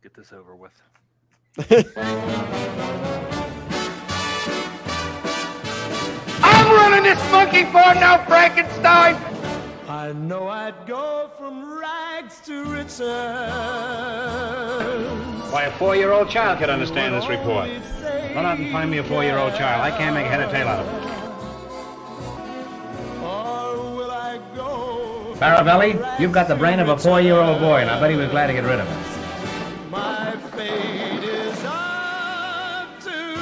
get this over with. I'm running this monkey farm now, Frankenstein! I know I'd go from rags to riches. Why, a 4-year-old child could understand this report. Run out and find me a 4-year-old child. I can't make head or tail out of it. Or will I go? Faravelli, you've got the brain of a 4-year-old boy, and I bet he was glad to get rid of it. My fate is up to you.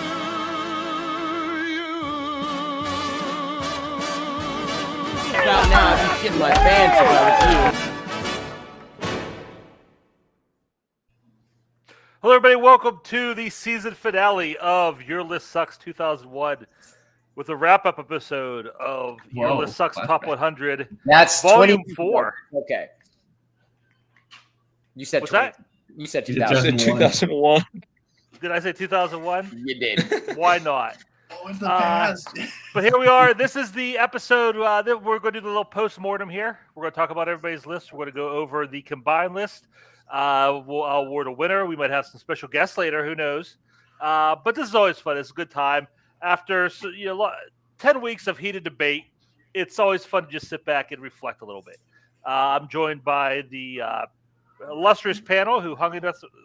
Now, I'd be shitting my pants if I was you. Hello, everybody. Welcome to the season finale of Your List Sucks 2001 with a wrap-up episode of Your List Sucks Top 100. That's Volume 20... 4. Okay. You said What's 20. that? You said 2001. Did I say 2001? You did. Why not? Oh, in the past. But here we are. This is the episode that we're going to do the little post-mortem here. We're going to talk about everybody's list. We're going to go over the combined list. We'll award a winner. We might have some special guests later. Who knows? But this is always fun. It's a good time. After 10 weeks of heated debate, it's always fun to just sit back and reflect a little bit. I'm joined by the illustrious panel who hung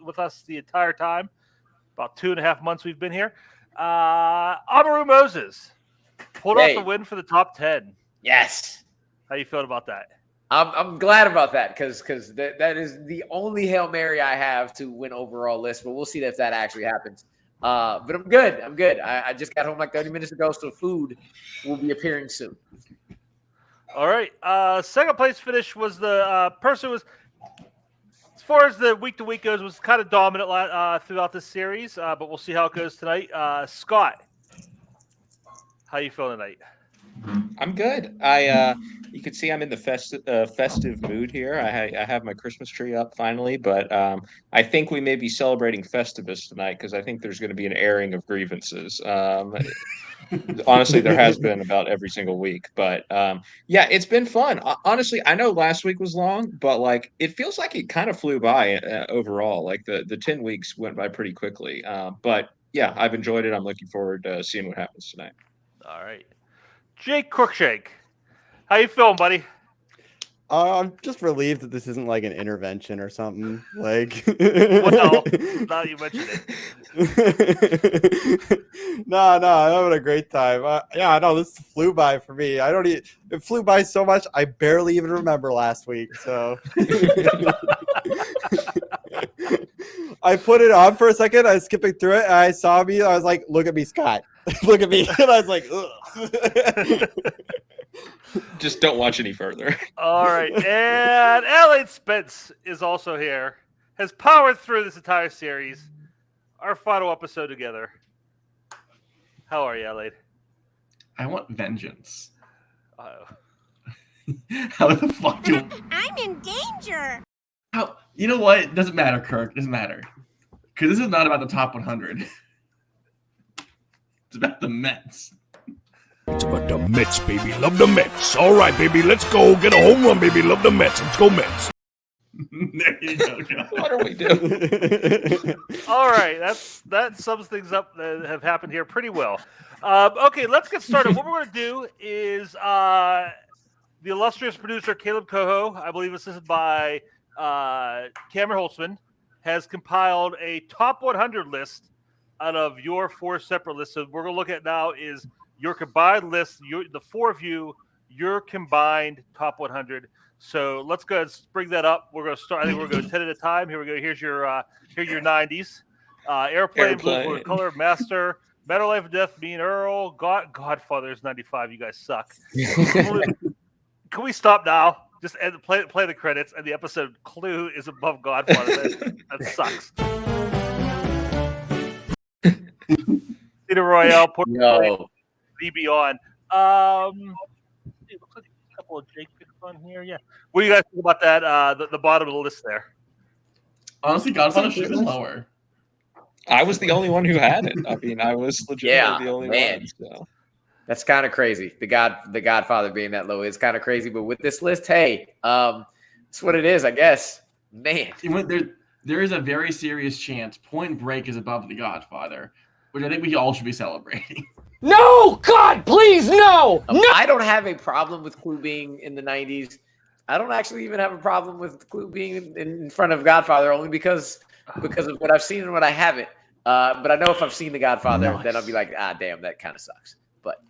with us the entire time. About 2.5 months we've been here. Amaru Moses pulled off the win for the top 10. Yes. How you feeling about that? I'm glad about that because that is the only Hail Mary I have to win overall list, but we'll see if that actually happens. But I'm good. I just got home like 30 minutes ago, so food will be appearing soon. All right. Second place finish was the person was, as far as the week-to-week goes, was kind of dominant throughout this series, but we'll see how it goes tonight. Scott, how you feeling tonight? I'm good. You can see I'm in the festive mood here. I have my Christmas tree up finally, but I think we may be celebrating Festivus tonight because I think there's going to be an airing of grievances. Honestly, there has been about every single week, but yeah, it's been fun. Honestly, I know last week was long, but like it feels like it kind of flew by overall. Like the 10 weeks went by pretty quickly. But yeah, I've enjoyed it. I'm looking forward to seeing what happens tonight. All right. Jake Crookshank, how you feeling, buddy? I'm just relieved that this isn't like an intervention or something. Like, well, now you mentioned it. No, I'm having a great time. Yeah, no, this flew by for me. It flew by so much I barely even remember last week. So I put it on for a second. I was skipping through it, and I saw me. I was like, "Look at me, Scott! Look at me!" And I was like, "Ugh." Just don't watch any further. All right. And Allied Spence is also here. Has powered through this entire series. Our final episode together. How are you, Allied? I want vengeance. Uh-oh. How the fuck do I'm in danger. How? You know what? It doesn't matter, Kirk. It doesn't matter. Because this is not about the top 100. It's about the Mets. It's about the Mets, baby. Love the Mets. All right, baby. Let's go. Get a home run, baby. Love the Mets. Let's go, Mets. There you go. What are we doing? All right. That sums things up that have happened here pretty well. Okay, let's get started. What we're going to do is the illustrious producer, Kaleb Koho, I believe assisted by Cameron Holtzman, has compiled a top 100 list out of your 4 separate lists. So we're going to look at now is your combined list, the 4 of you, your combined top 100. So let's go ahead and bring that up. We're going to start. I think we're going to go 10 at a time. Here we go. Here's your 90s. Airplane, Blue Color, Master, Metal Life of Death, Mean Earl, Godfather's 95. You guys suck. Can we stop now? Just play the credits, and the episode Clue is above Godfather. That sucks. Cedar Royale, Porto Beyond. It looks like a couple of Jake picks on here. Yeah. What do you guys think about that? The bottom of the list there. Honestly, Godfather should have been lower. I was the only one who had it. I mean, I was legitimately the only one. So. That's kind of crazy. The Godfather being that low is kind of crazy. But with this list, hey, that's what it is, I guess. Man, there is a very serious chance Point Break is above The Godfather, which I think we all should be celebrating. No! God, please, no! No! I don't have a problem with Clue being in the 90s. I don't actually even have a problem with Clue being in front of Godfather, only because of what I've seen and what I haven't. But I know if I've seen The Godfather, then I'll be like, damn, that kind of sucks. But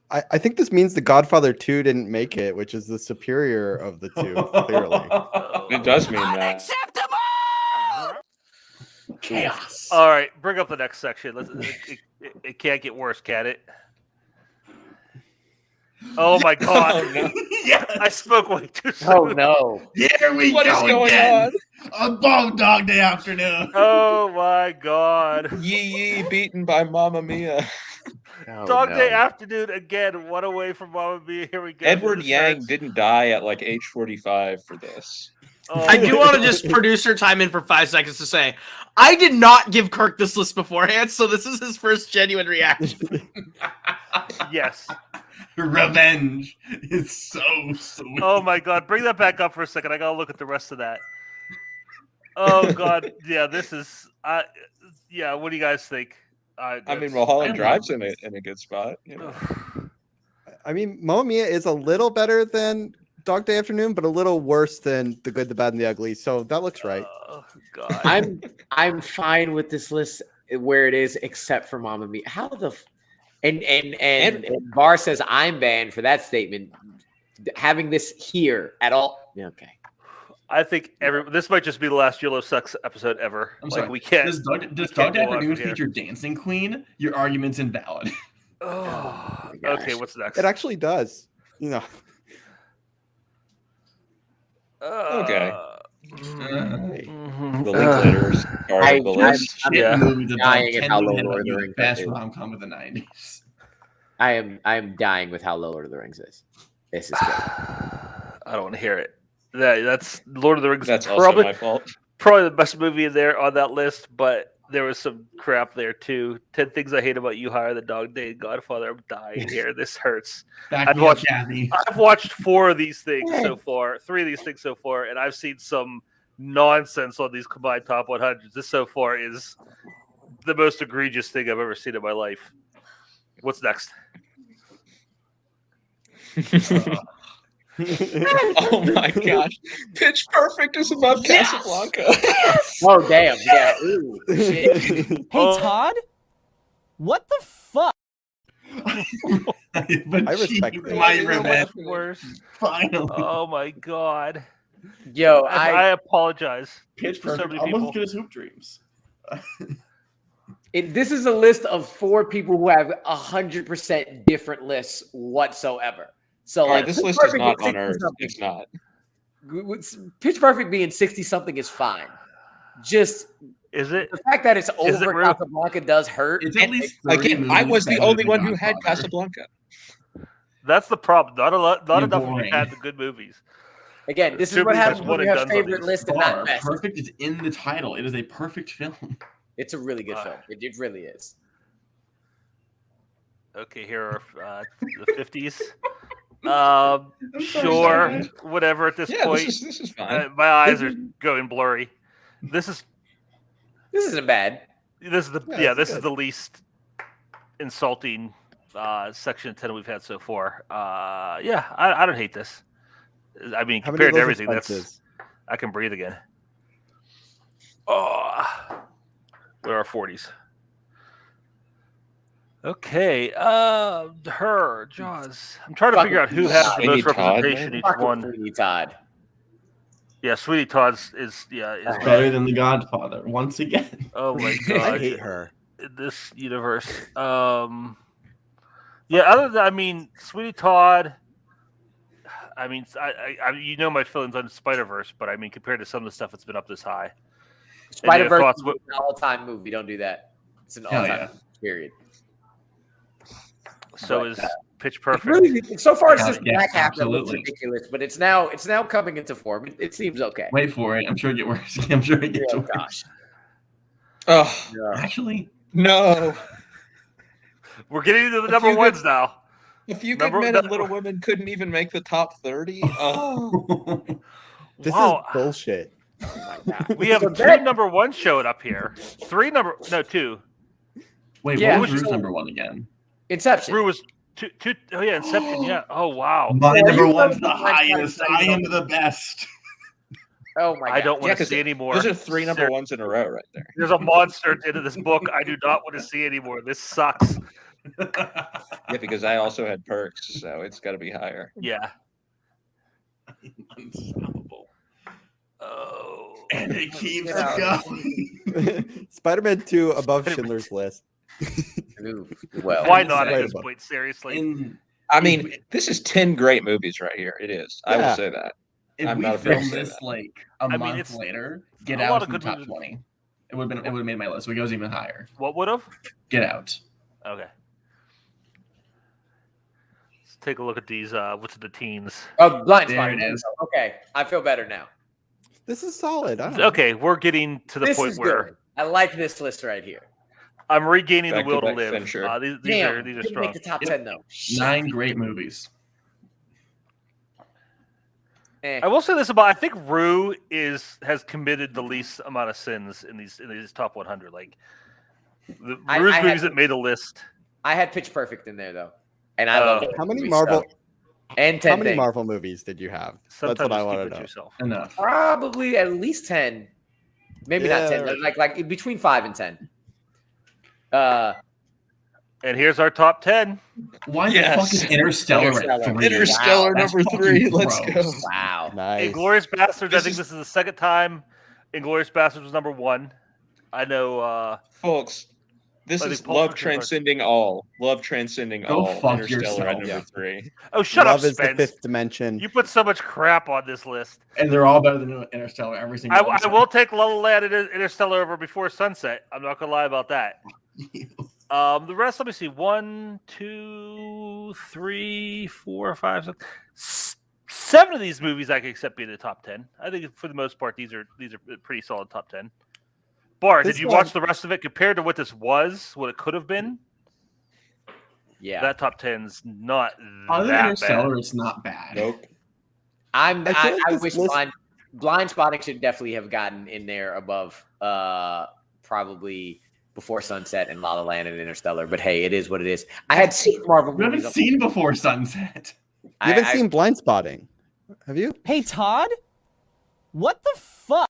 I think this means The Godfather 2 didn't make it, which is the superior of the two, clearly. It does mean that. Chaos. All right, bring up the next section. It can't get worse, can it? Oh my God! Oh, no. Yes. I spoke way too soon. oh no, Here we What go is going again. on? Above Dog Day Afternoon. Oh my God! Yee beaten by Mamma Mia. Oh, Dog no. Day Afternoon again. One away from Mamma Mia. Here we go. Edward This Yang hurts. didn't die at like age 45 for this. Oh, I do want to just producer time in for 5 seconds to say, I did not give Kirk this list beforehand, so this is his first genuine reaction. yes. Revenge is so sweet. Oh my God! Bring that back up for a second. I gotta look at the rest of that. Oh God! Yeah, this is. Yeah. What do you guys think? I mean, Mulholland Drive's in a good spot. You know. I mean, Mamma Mia is a little better than Dog Day Afternoon, but a little worse than The Good, the Bad, and the Ugly. So that looks right. Oh God! I'm fine with this list where it is, except for Mamma Mia. How the and Bar says I'm banned for that statement. Having this here at all, yeah, okay. I think this might just be the last Yellow Sucks episode ever. I'm like sorry. we can't. Does can't Dog Day go on Afternoon from here. feature Dancing Queen? Your argument's invalid. Oh, okay. What's next? It actually does. You know. Okay. mhm. The Linklaters are the list. Yeah. Movies dying about at how 10 low million Lord of the of Rings best is. rom-com of the 90s. I am dying with how low Lord of the Rings is. This is good. I don't want to hear it. That's Lord of the Rings. That's also my fault. Probably the best movie in there on that list, but there was some crap there too. 10 Things I Hate About You Higher Than Dog Day and Godfather. I'm dying here. This hurts. I've watched 4 of these things so far, 3 of these things so far, and I've seen some nonsense on these combined top 100s. This so far is the most egregious thing I've ever seen in my life. What's next? Oh my gosh. Pitch Perfect is above Casablanca. Oh, damn. Yeah. Ooh, shit. Hey, Todd? What the fuck? I respect that. my revenge. Worse. Finally. Oh my God. Yo, I apologize. Pitch to so Perfect. many Almost people. as good as Hoop Dreams. This is a list of 4 people who have 100% different lists whatsoever. So, All right, this Pitch list is Perfect not being on Earth. 60-something It's not. Pitch Perfect being 60-something is fine. Just Is it? the fact that it's Is it over real? Casablanca does hurt. It's at least Again, I was the only one who had Casablanca. That's the problem. Not You're enough of you boring. had the good movies. Again, this is Too what many happens times when one you and have done's on favorite these. list and Bar. not best. Perfect is in the title. It is a perfect film. It's a really good film. It really is. Okay, here are the 50s. Sure, whatever at this Yeah, point. this is fine. My eyes are going blurry. This isn't bad. This is Yeah, this it's is the least insulting section 10 we've had so far. Yeah, I don't hate this. I mean, How many compared of to those everything, offenses? I can breathe again. Oh, there are 40s. Okay, her Jaws. I'm trying to figure out who has the most Sweeney Todd, representation each Fucking one. Sweeney Todd. Yeah, Sweetie Todd's is Better than The Godfather, once again. Oh my I god, hate her. this universe. Yeah, other than Sweetie Todd. I mean, I you know my feelings on Spider-Verse, but I mean, compared to some of the stuff that's been up this high, Spider-Verse is an all-time movie. Don't do that. It's an Hell all-time period. So is Pitch Perfect. Really, so far, it's Yeah, just yeah, back half that looks absolutely. ridiculous, but it's now coming into form. It seems okay. Wait for it. I'm sure it gets worse. I'm sure it gets Oh worse. gosh. Oh, Actually, no. We're getting into the number ones now. A Few Good Men and Little Women couldn't even make the top 30. Oh. This Wow. is bullshit. Oh my We have So two that- number one showing up here. Two. Wait, Yeah, what was which Rue's is- number one again? Inception. Rue was two. Oh yeah, Inception. Yeah. Oh wow. My Yeah, number you one's know the Blind Spotting's highest. not I even am on the best. Oh my god. I don't want to 'cause see anymore. Those are 3 number ones in a row right there. There's a monster into this book. I do not want to see anymore. This sucks. Yeah, because I also had perks, so it's got to be higher. Yeah. Unstoppable. Oh. And it keeps Yeah. going. Spider-Man 2 above Schindler's List. Ooh, well, Why not at Right this above. point? Seriously. I mean, this is 10 great movies right here. It is. I will Yeah. say that. If I'm we not afraid to filmed say this that. like a mean, month it's later, Get a lot Out of in the good top movies. 20. It would have made my list. So it goes even higher. What would have? Get Out. Okay. Let's take a look at these. What's the teens? Oh, blind There spotting. it is. Okay, I feel better now. This is solid. I don't know. Okay, we're getting to the This point is where good. I like this list right here. I'm regaining the Back to will to back live. Fincher. These Damn, are didn't strong. make the top Yep. 10 though. Shit. 9 great movies. Eh. I will say this about I think Rue has committed the least amount of sins in these top 100. Like Rue's I movies had- that made the list. I had Pitch Perfect in there though, and I love How many movie, Marvel? so- and 10 How many things. Marvel movies did you have? Sometimes That's what I just want keep to it know. to yourself. Enough. Probably at least 10. Maybe not 10. Yeah. Like between 5 and 10. And here's our top 10. Why the Yes. fuck is Interstellar at Interstellar. 3? Interstellar That's number 3. fucking Let's gross. go. Wow. Nice. Inglorious Bastards. I This think is- this is the second time Inglorious Bastards was number 1. I know. Folks, this I is think Pulp love Fiction was- transcending all. Love transcending Go all. fuck Interstellar at yourself. number 3. Oh, shut Love up, is the Spence. fifth dimension. You put so much crap on this list. And they're all better than Interstellar. Every single one. I will take La La Land and Interstellar over Before Sunset. I'm not gonna lie about that. The rest, let me see. 1, 2, 3, 4, 5, 6, 7 of these movies I can accept being in the top 10. I think for the most part, these are pretty solid top 10. Bar, This did you one- watch the rest of it compared to what this was, what it could have been? Yeah. That top 10's not Other than that Interstellar, bad. it's not bad. Nope. I feel like I this wish list- blind spotting should definitely have gotten in there above probably Before Sunset and La La Land and Interstellar. But hey, it is what it is. I had seen Marvel You movies. haven't seen Before Sunset. You haven't seen Blind Spotting, have you? Hey, Todd? What the fuck?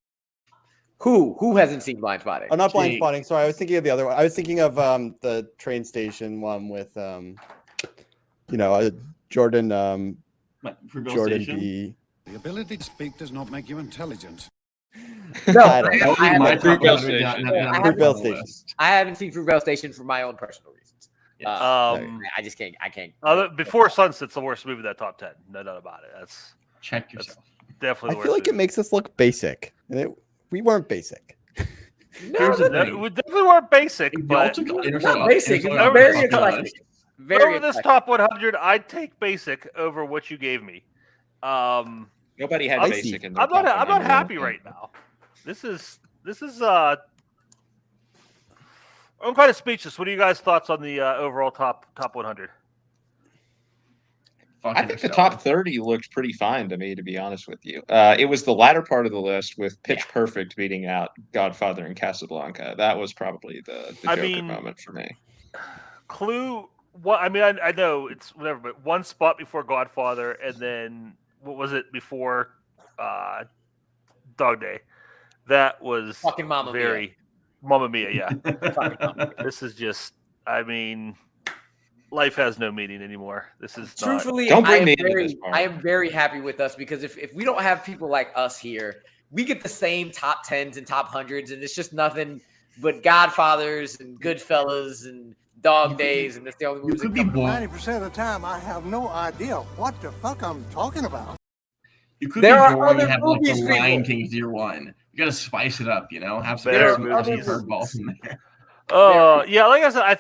Who hasn't seen Blind Spotting? Oh, not Blind Jake. Spotting. Sorry, I was thinking of the other one. I was thinking of the train station one with Jordan Fruitvale Jordan Station? B. The ability to speak does not make you intelligent. No, I don't know. I haven't- My top Fruitvale 100 Station. not- Yeah, not I on haven't- the Fruitvale Station. list. I haven't seen Fruitvale Station for my own personal reasons. Yes. I just can't. I can't. Before Sunset's the worst movie in that top 10. No doubt about it. That's Check yourself. definitely I the worst feel like it movie. makes us look basic, and we weren't basic. Here's the No, thing. we definitely weren't basic, Y'all but took Not Interstellar- basic. It's Interstellar very off the eclectic. list. Very over this eclectic. top 100, I'd take basic over what you gave me. Nobody had I'm- basic in their I'm not. top I'm not 100. happy right now. This is. I'm kind of speechless. What are you guys' thoughts on the overall top 100? Fuck I think the Interstellar. top 30 looked pretty fine to me, to be honest with you. It was the latter part of the list with Pitch Perfect beating out Godfather and Casablanca. That was probably the I Joker mean, moment for me. Clue. What I mean, I know it's whatever, but one spot before Godfather, and then what was it before Dog Day? That was Fucking Mamma Mia. very Mamma Mia. Yeah, Fucking Mamma Mia. this is just. I mean, life has no meaning anymore. This is not. Truthfully, Don't I bring am me into very, this part. I am very happy with us because if we don't have people like us here, we get the same top 10s and top 100s, and it's just nothing but Godfathers and Goodfellas and Dog Days, and that's the only You movies that could be come to bored. mind. 90% of the time, I have no idea what the fuck I'm talking about. You could There be are boring other and have like the movies, Lion people. King's year one. You gotta spice it up, have some Better movies. curveballs in there. Yeah, like I said, I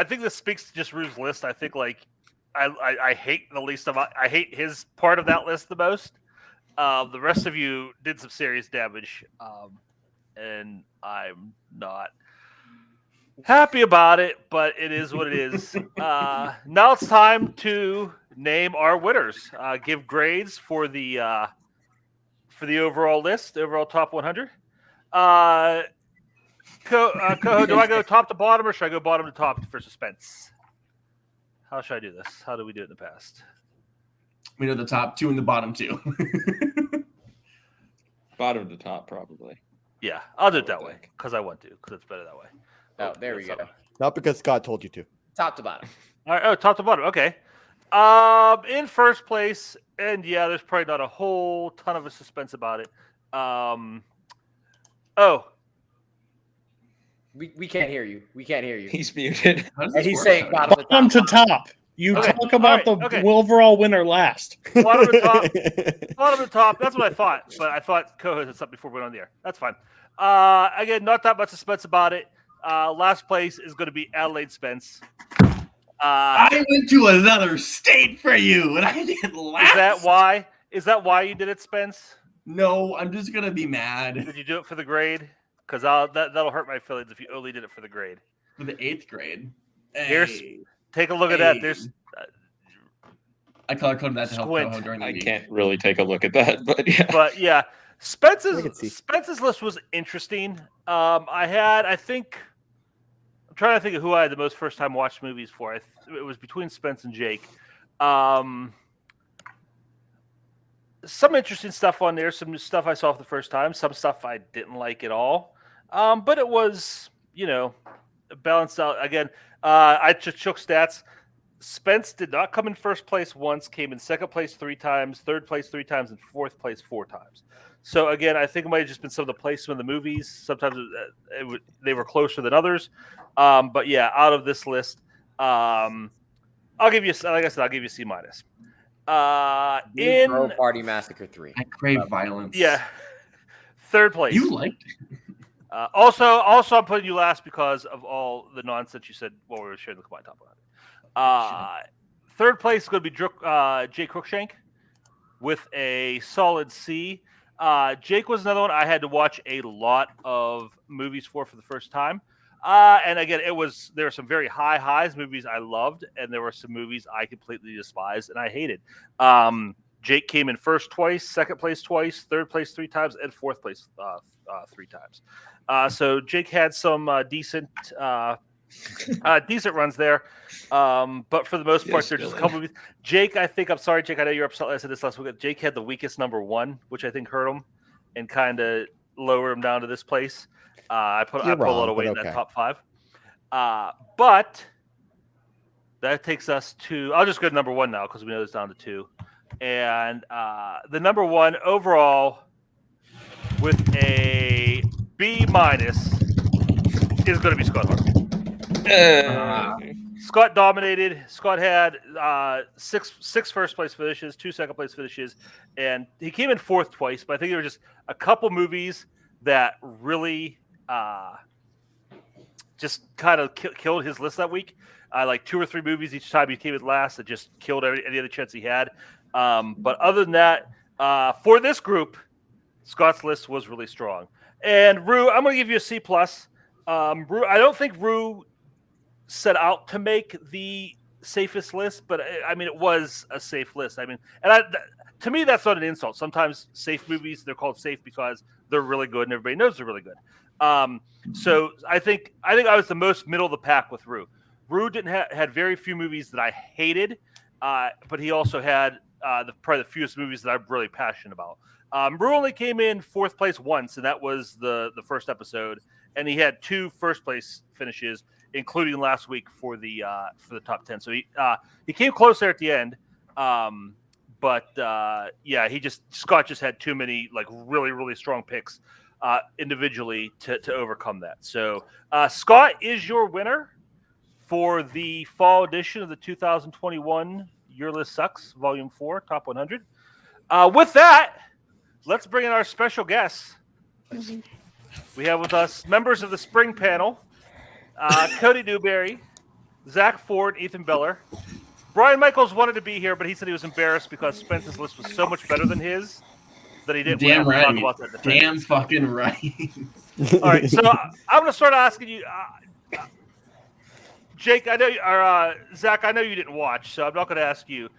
think this speaks to just Rue's list. I think like I hate the least of I hate his part of that list the most. The rest of you did some serious damage, and I'm not happy about it, but it is what it is. Now it's time to name our winners. Give grades for the for the overall list, overall top 100. Koho, do I go top to bottom or should I go bottom to top for suspense? How should I do this? How do we do it in the past? We know the top 2 and the bottom 2. Bottom to top, probably. Yeah, I'll do it that way because I want to, because it's better that way. Oh, there we go. Not because Scott told you to. Top to bottom. All right. Oh, top to bottom. Okay. In first place, and yeah, there's probably not a whole ton of a suspense about it. We can't hear you. We can't hear you. He's muted. And he's saying bottom to top. You talk about the overall winner last. Bottom to top. Bottom to top. That's what I thought. But I thought Koho had something before we went on the air. That's fine. Again, not that much suspense about it. Last place is going to be Adelaide Spence. I went to another state for you, and I did last. Is that why you did it, Spence? No, I'm just gonna be mad. Did you do it for the grade? Because that'll hurt my feelings if you only did it for the grade. For the 8th grade. Here's take a look at that. There's. I color coded that to help Koho during the I week. can't really take a look at that, but yeah. But yeah, Spence's list was interesting. I'm trying to think of who I had the most first time watched movies for. It was between Spence and Jake. Some interesting stuff on there. Some stuff I saw for the first time. Some stuff I didn't like at all. But it was, balanced out. Again, I just took stats. Spence did not come in first place once, came in second place 3 times, third place 3 times, and fourth place 4 times. So, again, I think it might have just been some of the placement of the movies. Sometimes they were closer than others. But, yeah, out of this list, I'll give you, like I said, I'll give you C-. In Party Massacre 3. I crave violence. Yeah. Third place. You liked it. Also, I'm putting you last because of all the nonsense you said while we were sharing the combined top 100. Third place is going to be Jake Cruikshank with a solid C. Jake was another one I had to watch a lot of movies for the first time. And again, there were some very high highs, movies I loved, and there were some movies I completely despised and I hated. Jake came in first twice, second place twice, third place 3 times, and fourth place 3 times. So Jake had some decent runs there. But for the most part, there's just a couple of movies. Jake, I'm sorry, Jake, I know you're upset. I said this last week. Jake had the weakest number 1, which I think hurt him and kind of lowered him down to this place. I put a lot of weight in that top 5. But that takes us to, I'll just go to number 1 now because we know it's down to 2. And the number 1 overall with a B- is going to be Scott Harper. Scott dominated. Scott had six first place finishes, 2 second place finishes, and he came in fourth twice. But I think there were just a couple movies that really just kind of killed his list that week. Like 2 or 3 movies each time he came in last that just killed any other chance he had. But other than that, for this group, Scott's list was really strong. And Rue, I'm going to give you a C+. Rue, I don't think Rue set out to make the safest list, but I mean, it was a safe list. I mean, and to me, that's not an insult. Sometimes safe movies, they're called safe because they're really good and everybody knows they're really good. So I think I was the most middle of the pack with Rue. Rue had very few movies that I hated, but he also had probably the fewest movies that I'm really passionate about. Rue only came in fourth place once, and that was the first episode. And he had 2 first place finishes, including last week for the top 10. So he came close there at the end. But Scott just had too many like really, really strong picks individually to overcome that. So Scott is your winner for the fall edition of the 2021 Your List Sucks Volume 4 Top 100. With that, let's bring in our special guests. We have with us members of the spring panel, Cody Newberry, Zach Ford, Ethan Beller. Brian Michaels wanted to be here, but he said he was embarrassed because Spence's list was so much better than his that he didn't want to talk about that. Damn fucking right. All right, so I'm going to start asking you, Jake, I know, or Zach, I know you didn't watch, so I'm not going to ask you.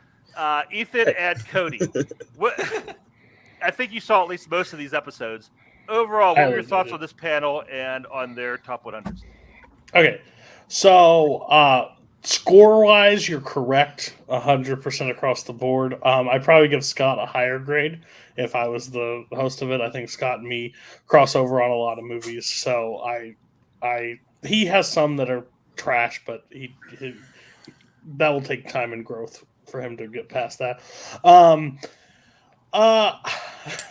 Ethan and Cody, I think you saw at least most of these episodes. Overall, what I were your would thoughts do. on this panel and on their top 100s? Okay, so score-wise, you're correct 100% across the board. I'd probably give Scott a higher grade if I was the host of it. I think Scott and me cross over on a lot of movies, so he has some that are trash, but he that will take time and growth for him to get past that.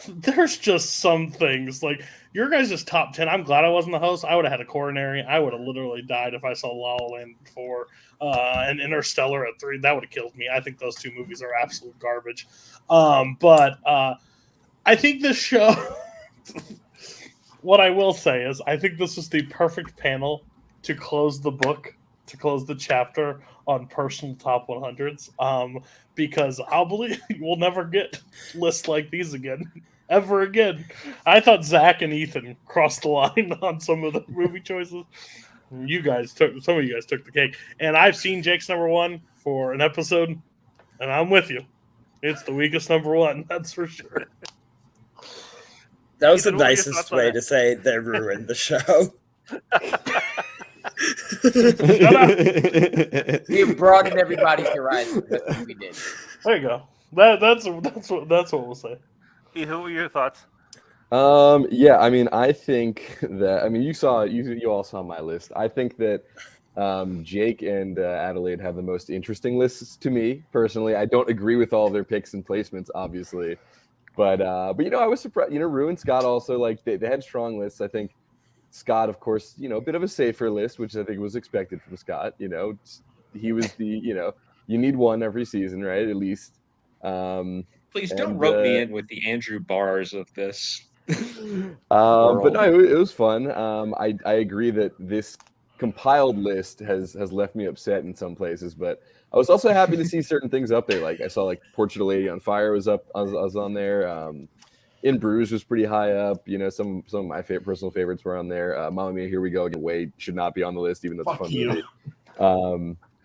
There's just some things like your guys' top 10. I'm glad I wasn't the host. I would have had a coronary. I would have literally died if I saw La La Land at 4 and Interstellar at 3. That would have killed me. I think those two movies are absolute garbage. But I think this show, what I will say is I think this is the perfect panel to close the book, to close the chapter on personal top 100s. Because I'll believe we'll never get lists like these again. Ever again. I thought Zach and Ethan crossed the line on some of the movie choices. Some of you guys took the cake. And I've seen Jake's number 1 for an episode, and I'm with you. It's the weakest number 1, that's for sure. That was the nicest way to say they ruined the show. We broadened everybody's horizon. That's what we did. There you go. That's what we'll say. Ethan, what were your thoughts? Yeah, I mean, I think that you all saw my list. I think that Jake and Adelaide have the most interesting lists to me personally. I don't agree with all their picks and placements, obviously, but I was surprised. Rue and Scott also they had strong lists. I think Scott, of course, a bit of a safer list, which I think was expected from Scott. He was the you need one every season, right? At least. Please don't rope me in with the Andrew Bars of this. But no, it was fun. I agree that this compiled list has left me upset in some places, but I was also happy to see certain things up there. Like I saw Portrait of Lady on Fire was up. I was on there. In Bruges was pretty high up. Some of my personal favorites were on there. Mamma Mia, Here We Go Again. Wade should not be on the list, even though it's a fun movie.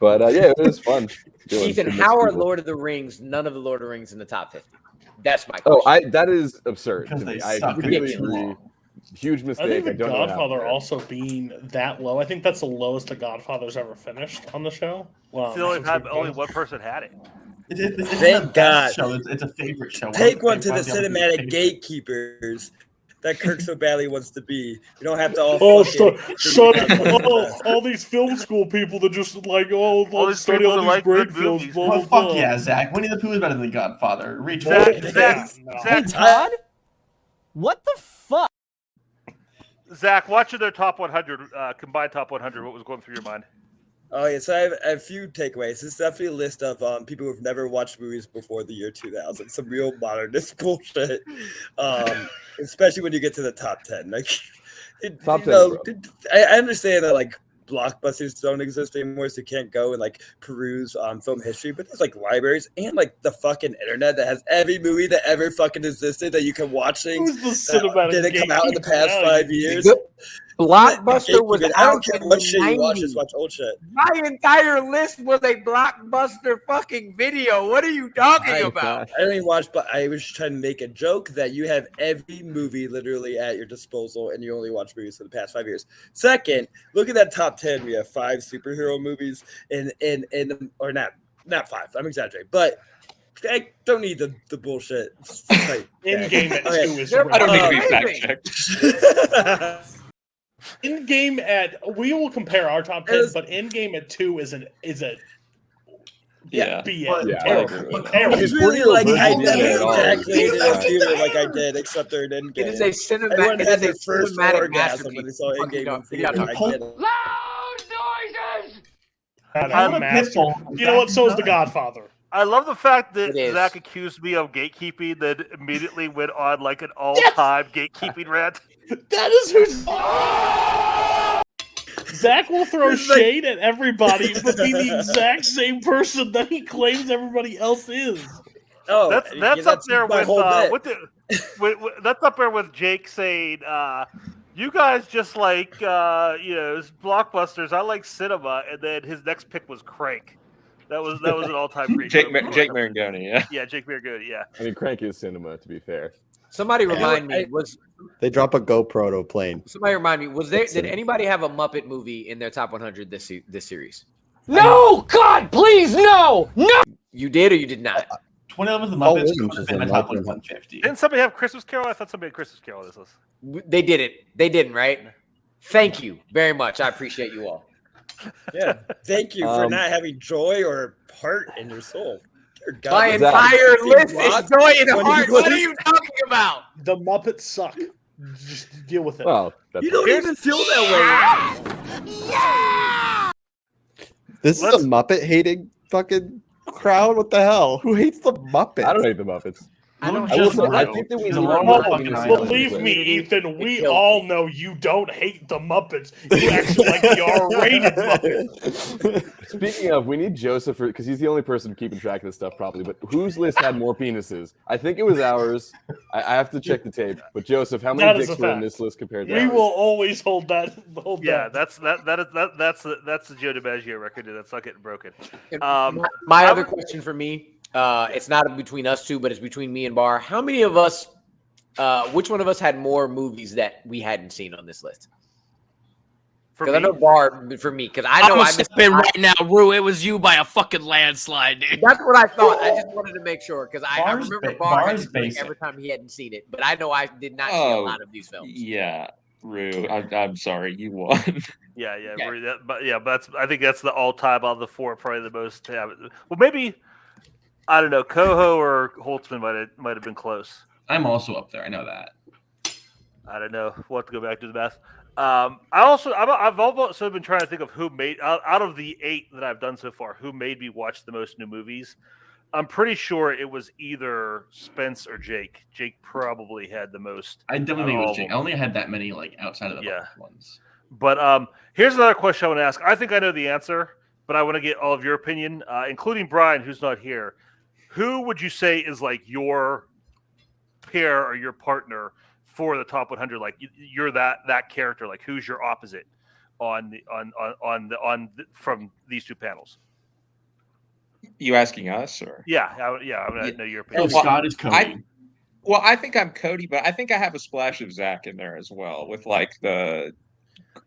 But yeah, it was fun. Ethan, how are Lord of the Rings, none of the Lord of the Rings in the top 50? That's my question. That is absurd to me. I completely agree. Huge mistake. I think The Godfather also being that low. I think that's the lowest The Godfather's ever finished on the show. Well, It's the only time only one person had it. Thank God. It's a favorite show. Take one to the cinematic gatekeepers that Kirk so badly wants to be. You don't have to all. Shut up! All these film school people that just study all these great films. Fuck yeah, Zach. Winnie the Pooh is better than Godfather. Reach Zach, Todd? What the fuck? Zach, watching their top 100, combined top 100, what was going through your mind? Oh yeah, so I have a few takeaways. It's definitely a list of people who've never watched movies before the year 2000. Some real modernist bullshit, especially when you get to the top 10. Top 10. I understand that blockbusters don't exist anymore, so you can't go and peruse film history. But there's libraries and the fucking internet that has every movie that ever fucking existed that you can watch things that didn't come out in the past 5 years. Blockbuster was I don't out care in what the shit you watch, 90s. just watch old shit. My entire list was a Blockbuster fucking video. What are you talking about? I don't even watch, but I was trying to make a joke that you have every movie literally at your disposal and you only watch movies for the past 5 years. Second, look at that top 10. We have 5 superhero movies or not 5. I'm exaggerating, but I don't need the bullshit. In-game at 2 is I don't need to be fact-checked. In-game we will compare our top 10, but in-game at 2 is a BS. It's really I never ejaculated in a theater like I did, except they're in Endgame. It is a cinematic. Everyone had their it is a first cinematic orgasm when they saw Endgame in theater. I get it. Loud noises! You know what? So is The Godfather. I love the fact that It is. Zach accused me of gatekeeping, then immediately went on an all-time gatekeeping rant. That is who's. Zach will throw shade at everybody, but be the exact same person that he claims everybody else is. Oh, that's up there with that's up there with Jake saying, "You guys just blockbusters. I like cinema," and then his next pick was Crank. That was an all-time great. Jake Marangoni, yeah. Yeah, Jake Marangoni, yeah. I mean, Crank is cinema, to be fair. Somebody remind me. They drop a GoPro plane. Somebody remind me. Did anybody have a Muppet movie in their top 100 this series? No, God, please, no. You did or you did not? 2011 the Paul Muppets Williams was is in my in top Muppet. 150. Didn't somebody have Christmas Carol? I thought somebody had Christmas Carol on this list. They didn't. They didn't, right? Thank you very much. I appreciate you all. Yeah, thank you for not having joy or heart in your soul. Dear God, My entire list is joy and heart. What are you talking about? The Muppets suck. Just deal with it. Well, You don't even feel that way. This is a Muppet hating fucking crowd. What the hell? Who hates the Muppets? I don't hate the Muppets. I don't I will say, I think that we He's a need long more fucking penises island. on Believe this me, list. Ethan, we all know you don't hate the Muppets. You actually like the R-rated Muppets. Speaking of, we need Joseph because he's the only person keeping track of this stuff properly. But whose list had more penises? I think it was ours. I have to check the tape. But Joseph, how That many is dicks a were in fact. this list compared to We ours? will always hold that. Yeah, that's the Joe DiMaggio record. That's not getting broken. My other question for me, it's not between us two, but it's between me and Bar. How many of us, which one of us had more movies that we hadn't seen on this list? Because I know Bar, for me, because I know I'm I gonna step in right now, Rue. It was you by a fucking landslide, dude. That's what I thought. I just wanted to make sure because I Bar's remember ba- Bar had Bar's to drink basic. every time he hadn't seen it, but I know I did not see a lot of these films. Yeah, Rue. I'm sorry, you won. Yeah, Okay. but that's I think that's the all-time out of the four, probably the most. Well, maybe I don't know. Koho or Holtzman might have been close. I'm also up there. I know that. I don't know. We'll have to go back to the math. I've also been trying to think of who made out of the 8 that I've done so far, who made me watch the most new movies. I'm pretty sure it was either Spence or Jake. Jake probably had the most. I definitely think it out was of Jake. I them. only had that many like outside of the Yeah. Muppet ones. But here's another question I want to ask. I think I know the answer, but I want to get all of your opinion, including Brian, who's not here. Who would you say is like your pair or your partner for the top 100? Like you're that character. Like who's your opposite from these two panels? You asking us or? Yeah, I want to know your opinion. Scott is Cody. I think I'm Cody, but I think I have a splash of Zach in there as well with like the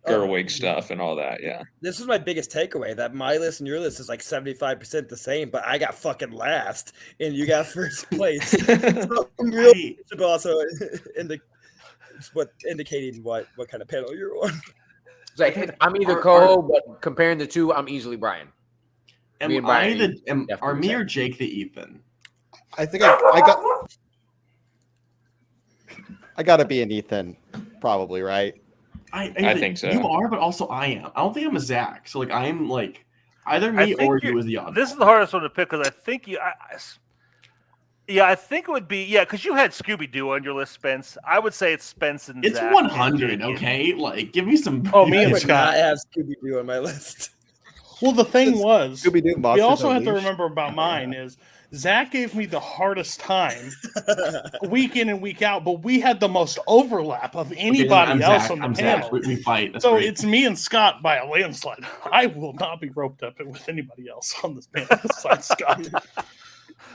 Gerwig stuff and all that. Yeah. This was my biggest takeaway that my list and your list is like 75% the same, but I got fucking last and you got first place. So I'm really also indicating what kind of panel you're on. It's like, I'm either Koho, but comparing the two, I'm easily Brian. Are me or Jake the Ethan? I think I gotta be an Ethan, probably, right? I think so. You are, but also I am. I don't think I'm a Zach. So like I'm like either me or you is the odd. This is the hardest one to pick because I think you. I think it would be because you had Scooby Doo on your list, Spence. I would say it's Spence and It's Zach 100, okay? Like, give me some. Oh, me and would Scott. not have Scooby Doo on my list. Well, the thing was, Scooby-Doo we Monsters also have to Unleashed. remember about mine is Zach gave me the hardest time week in and week out, but we had the most overlap of anybody I'm else Zach. on the I'm panel. Zach. We fight. That's So great. it's me and Scott by a landslide. I will not be roped up with anybody else on this panel besides Scott.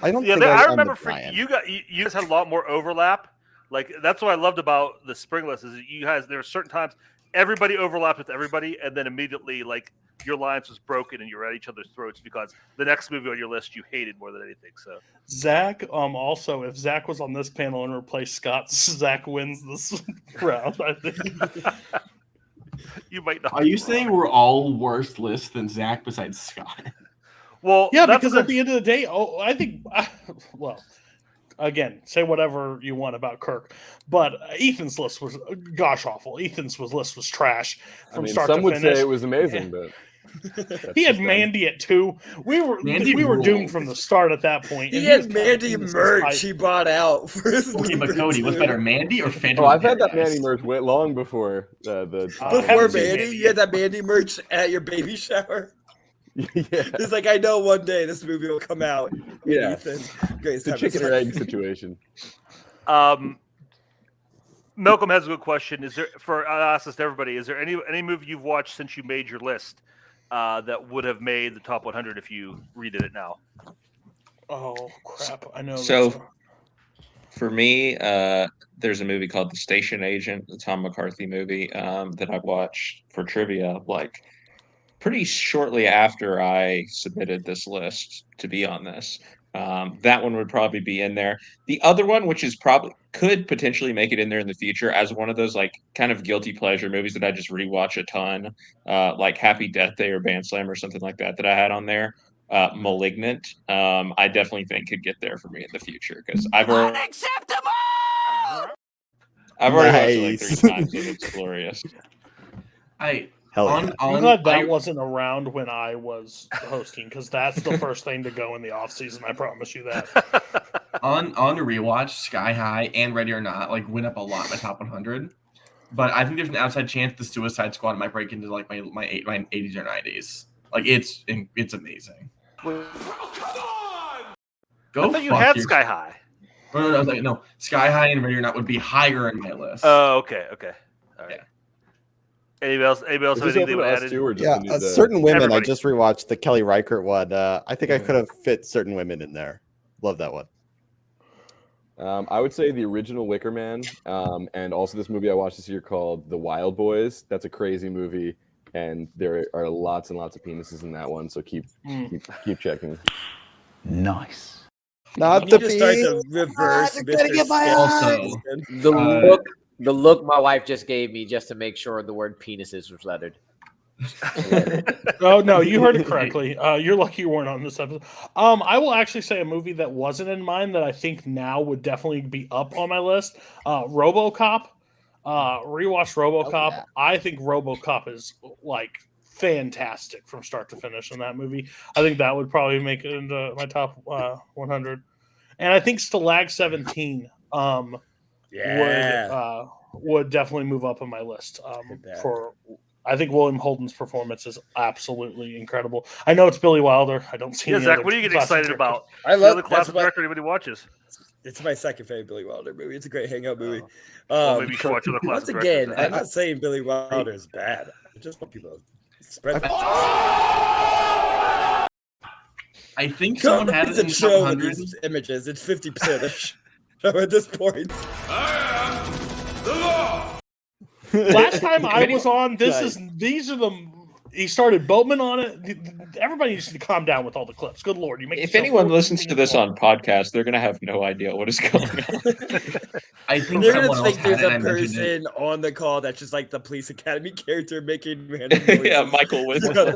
I don't Yeah, think I I'm remember the for Brian. you guys had a lot more overlap. Like that's what I loved about the spring list is that you guys there were certain times everybody overlapped with everybody, and then immediately like your alliance was broken and you were at each other's throats because the next movie on your list you hated more than anything. So Zach, also, if Zach was on this panel and replaced Scott, Zach wins this round, I think. You might not. Are you saying we're all worse lists than Zach besides Scott? Well, Yeah, that's because a- at the end of the day, I think, well, again, say whatever you want about Kirk, but Ethan's list was gosh awful. Ethan's list was trash from start some to would finish. say it was amazing, but He had Mandy at 2. We were ruled. doomed from the start at that point. He and had was Mandy this merch fight. he bought out for his Okay, but number Cody, what's 2. better, Mandy or Phantom? oh, of I've had that Paradise? Manny merch way long before the Before Mandy. Mandy, you had that Mandy merch at your baby shower. yeah, It's like I know one day this movie will come out. And Yeah. Ethan, greatest the time of his chicken or life. egg situation. Malcolm has a good question. Is there for I'll ask this to everybody? Is there any movie you've watched since you made your list that would have made the top 100 if you redid it now? Oh crap! I know. So- this one. For me, there's a movie called The Station Agent, the Tom McCarthy movie, that I watched for trivia, like pretty shortly after I submitted this list to be on this. That one would probably be in there. The other one, which is probably could potentially make it in there in the future as one of those like kind of guilty pleasure movies that I just rewatch a ton, like Happy Death Day or Band Slam or something like that I had on there. Malignant, I definitely think could get there for me in the future because I've already watched it like 3 times and it's glorious. I'm glad that wasn't around when I was hosting because that's the first thing to go in the off season. I promise you that. on the rewatch, Sky High and Ready or Not like went up a lot in my top 100, but I think there's an outside chance the Suicide Squad might break into like my 80s or 90s. Like it's amazing. Go Go. I thought you had Sky High. No. Sky High and Ready or Not would be higher in my list. Oh, okay. All right. Anybody else have anything they would add? Yeah, certain women. Everybody. I just rewatched the Kelly Reichardt one. I think I could have fit certain women in there. Love that one. I would say the original Wicker Man, and also this movie I watched this year called The Wild Boys. That's a crazy movie, and there are lots and lots of penises in that one. So keep checking. Nice. Not You the just start beat. to reverse I'm gonna Mr. get my Skip. eyes. The look my wife just gave me just to make sure the word penises was lettered. Oh no, you heard it correctly. You're lucky you weren't on this episode. I will actually say a movie that wasn't in mine that I think now would definitely be up on my list. RoboCop. Rewatch RoboCop. I think RoboCop is like fantastic from start to finish in that movie. I think that would probably make it into my top 100. And I think Stalag 17 would definitely move up on my list. I think William Holden's performance is absolutely incredible. I know it's Billy Wilder. I don't see. Yeah, any Zach, other what are you getting classic excited director. about? I love the classic director anybody watches. It's my second favorite Billy Wilder movie. It's a great hangout movie. Well, maybe you should watch other Once classic again, directors. I'm not saying Billy Wilder is bad. I just want people to spread the I think someone had it in the top show with 100. these images. It's 50% of the show at this point. Last time I was on, these are the. He started Boatman on it. Everybody needs to calm down with all the clips. Good Lord, you make. If anyone listens to this on podcast, they're gonna have no idea what is going on. I think They're someone gonna else think had there's it. a I mentioned it. person on the call that's just like the Police Academy character making random noises. Yeah, Michael Winslow.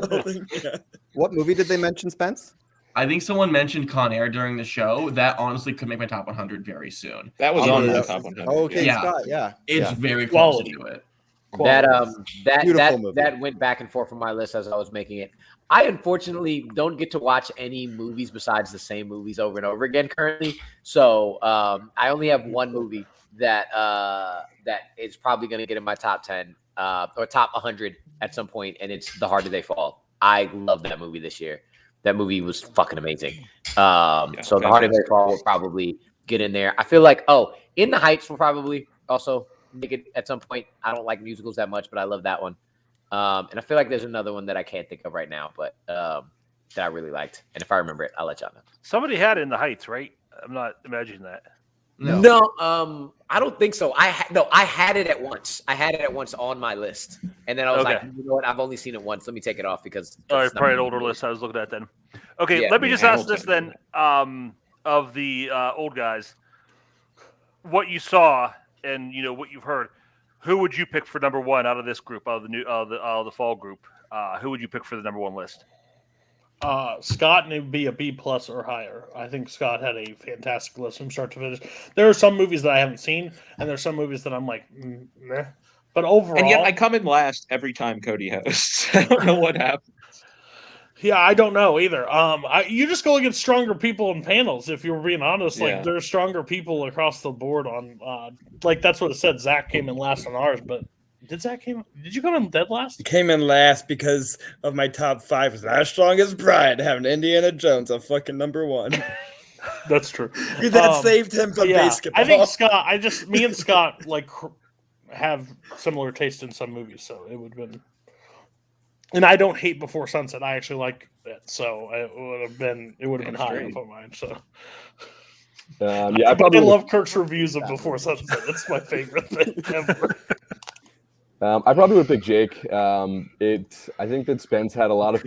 Yeah. What movie did they mention, Spence? I think someone mentioned Con Air during the show. That honestly could make my top 100 very soon. That was I'll on be the honest. top 100. Oh, okay, Yeah. Scott. Yeah, It's yeah. very close Quality. to it. That went back and forth from my list as I was making it. I unfortunately don't get to watch any movies besides the same movies over and over again currently. So I only have one movie that is probably going to get in my top 10 or top 100 at some point, and it's The Harder They Fall. I love that movie this year. That movie was fucking amazing. So The Harder They Fall will probably get in there. I feel like In the Heights will probably also make it at some point. I don't like musicals that much, but I love that one. And I feel like there's another one that I can't think of right now, but that I really liked. And if I remember it, I'll let y'all know. Somebody had it in the Heights, right? I'm not imagining that. No, I don't think so. I had it at once. I had it at once on my list, and then I was like, you know what? I've only seen it once. Let me take it off because All right, it's not probably an really older list I was looking at then. Okay, Yeah, let me just ask this Hamilton. then. Of the old guys, what you saw and what you've heard, who would you pick for number one out of this group, out of the fall group? Who would you pick for the number one list? Scott would be a B+ or higher. I think Scott had a fantastic list from start to finish. There are some movies that I haven't seen, and there's some movies that I'm like, meh. But overall, And yet I come in last every time Cody hosts. I don't know what happened. yeah, I don't know either. You just go against stronger people in panels. If you're being honest, Yeah. like there's stronger people across the board on. Like that's what it said. Zach came in last on ours, but did you come in dead last? Came in last because of my top 5 is not as strong as Brian having Indiana Jones a fucking number 1. That's true. That saved him from basketball. I think Scott. Me and Scott have similar taste in some movies, so it would have been. And I don't hate Before Sunset. I actually like it, so it would have been higher on mine. So Yeah, I I probably love Kirk's reviews of Before Sunset. It's my favorite thing ever. I probably would pick Jake. I think that Spence had a lot of.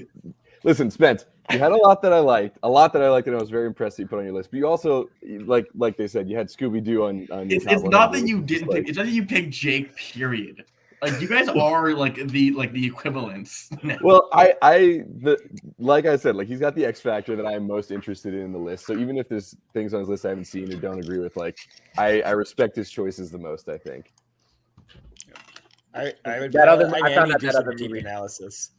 Listen, Spence, you had a lot that I liked, and I was very impressed that you put on your list. But you also, like they said, you had Scooby Doo on your It's top not 100, that you didn't pick. It's not that you picked Jake. Period. Like you guys are like the equivalents. Well, like I said, like he's got the X factor that I'm most interested in the list. So even if there's things on his list I haven't seen or don't agree with, like I respect his choices the most. I think. I would. That other, I found need out to do that some other deep movie. analysis.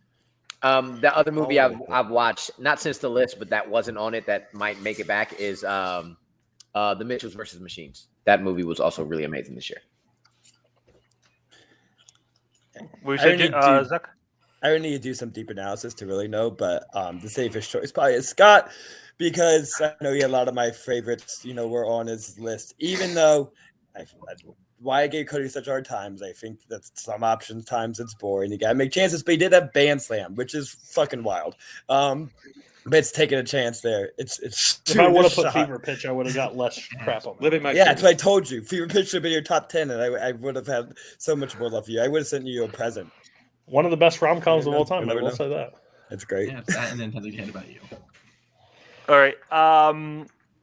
The other movie I've watched, not since the list, but that wasn't on it that might make it back is The Mitchells versus Machines. That movie was also really amazing this year. Zach? I would need to do some deep analysis to really know, but the safest choice probably is Scott, because I know he had a lot of my favorites, were on his list. Even though why I gave Cody such hard times, I think that some options times it's boring. You gotta make chances, but he did have Band Slam, which is fucking wild. But it's taking a chance there. It's if I would have put Fever Pitch, I would have got less crap on Living my that's what I told you. Fever Pitch should have been your top 10, and I would have had so much more love for you. I would have sent you a present. One of the best rom-coms of all time. I will say that. That's great. Yeah, that and then Heather About You. All right.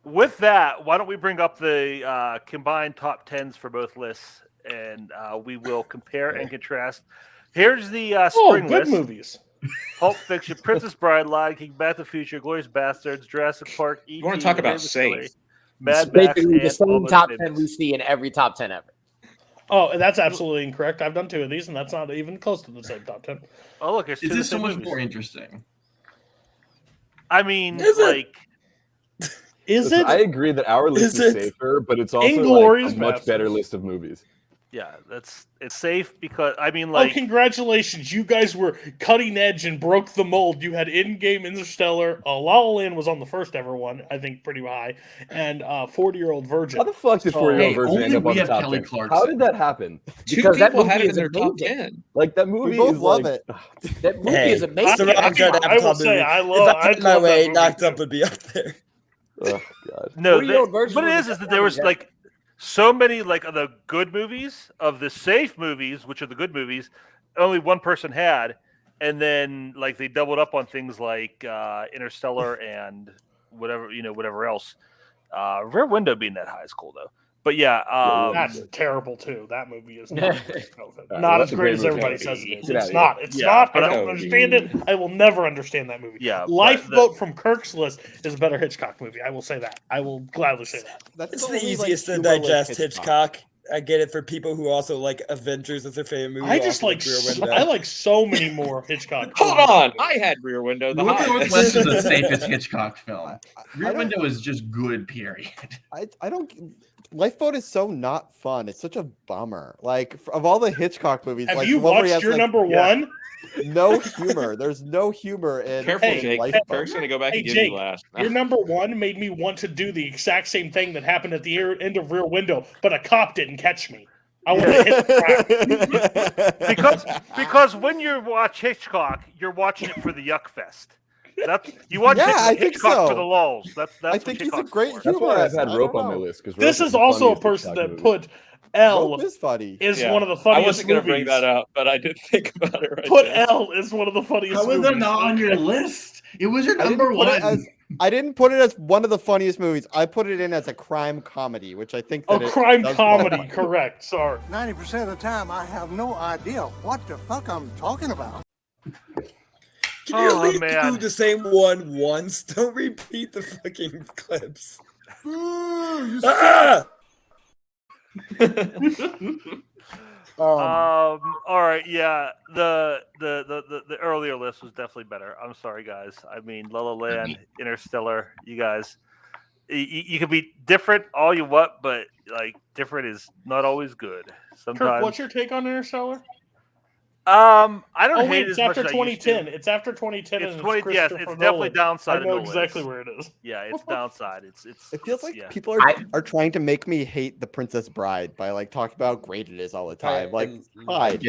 With that, why don't we bring up the combined top 10s for both lists, and we will compare and contrast. Here's the spring good list. Movies. Pulp Fiction, Princess Bride, Lion King, Back to the Future, Glorious Bastards, Jurassic Park, E.T. You want to talk about safe? Mad Max, Basically, the and same Almost top Famous. 10 we see in every top 10 ever. Oh, and that's absolutely incorrect. I've done 2 of these, and that's not even close to the same top 10. Oh, look, it's Is this so much more interesting? I mean, Is it? Listen, I agree that our list is safer, but it's also Inglourious a much Basterds. better list of movies. Yeah, it's safe because Oh, congratulations! You guys were cutting edge and broke the mold. You had in-game Interstellar. La La Land was on the first ever one, I think, pretty high, and 40-Year-Old Virgin. How the fuck did 40-Year-Old Virgin end up on the top 10? How did that happen? Because that movie had it in their top 10. Like that movie, We both is love like, it. That movie is amazing. I will say, I love. If I I had my love that way, movie Knocked too. Up would be up there. Oh god. No, 40-Year-Old Virgin what it was is that there was like so many like of the good movies of the safe movies, which are the good movies, only one person had, and then like they doubled up on things like Interstellar and whatever else. Rear Window being that high is cool though. But yeah, that's terrible too. That movie is not, well, not that's as a great great as movie. everybody says it is. Get It's out not. of It's here. not. Yeah, I don't understand it. I will never understand that movie. Yeah, but Lifeboat from Kirk's list is a better Hitchcock movie. I will say that. I will gladly say that. It's the easiest to digest Hitchcock. I get it for people who also like Avengers as their favorite movie. I just like I like so many more Hitchcock. Hold on, I had Rear Window. The North highest. Northwest is the safest Hitchcock film. Rear Window is just good. Period. I don't. Lifeboat is so not fun. It's such a bummer. Like of all the Hitchcock movies, Have like, you the one where he watched has, your like, number one? No humor. There's no humor in. Careful, in Jake. Lifeboat. Kirk's gonna go back Hey and give Jake, you last. your number one made me want to do the exact same thing that happened at the end of Rear Window, but a cop didn't catch me. I want to hit the ground. because when you watch Hitchcock, you're watching it for the yuck fest. That's you watch I think Hitchcock so. for the lulls. That's I think he's a great That's why humorist. I've had I Rope don't on my know. list. This is also a person that put L Rope is funny. is Yeah. one of the I funniest wasn't gonna movies. bring that up, but I did think about it right Put there. L is one of the funniest How was movies. that not on your list? It was your I didn't number put it one. as- I didn't put it as one of the funniest movies. I put it in as a crime comedy, which I think that A it crime does comedy, well. correct. Sorry. 90% of the time, I have no idea what the fuck I'm talking about. Can you Oh, at least man. do the same one once? Don't repeat the fucking clips. Ah! All right, yeah. The earlier list was definitely better. I'm sorry, guys. I mean, La La Land, Interstellar. You guys, you can be different all you want, but like different is not always good. Kirk, Sometimes. what's your take on Interstellar? I don't Oh hate wait, it it's as much after as I used to. 2010. It's after 2010. It's and 20. Yes, Christopher it's definitely Nolan. downside. I know of Nolan. exactly where it is. Yeah, it's downside. It's. It feels like yeah. people are trying to make me hate The Princess Bride by like talking about how great it is all the time. Like, fine.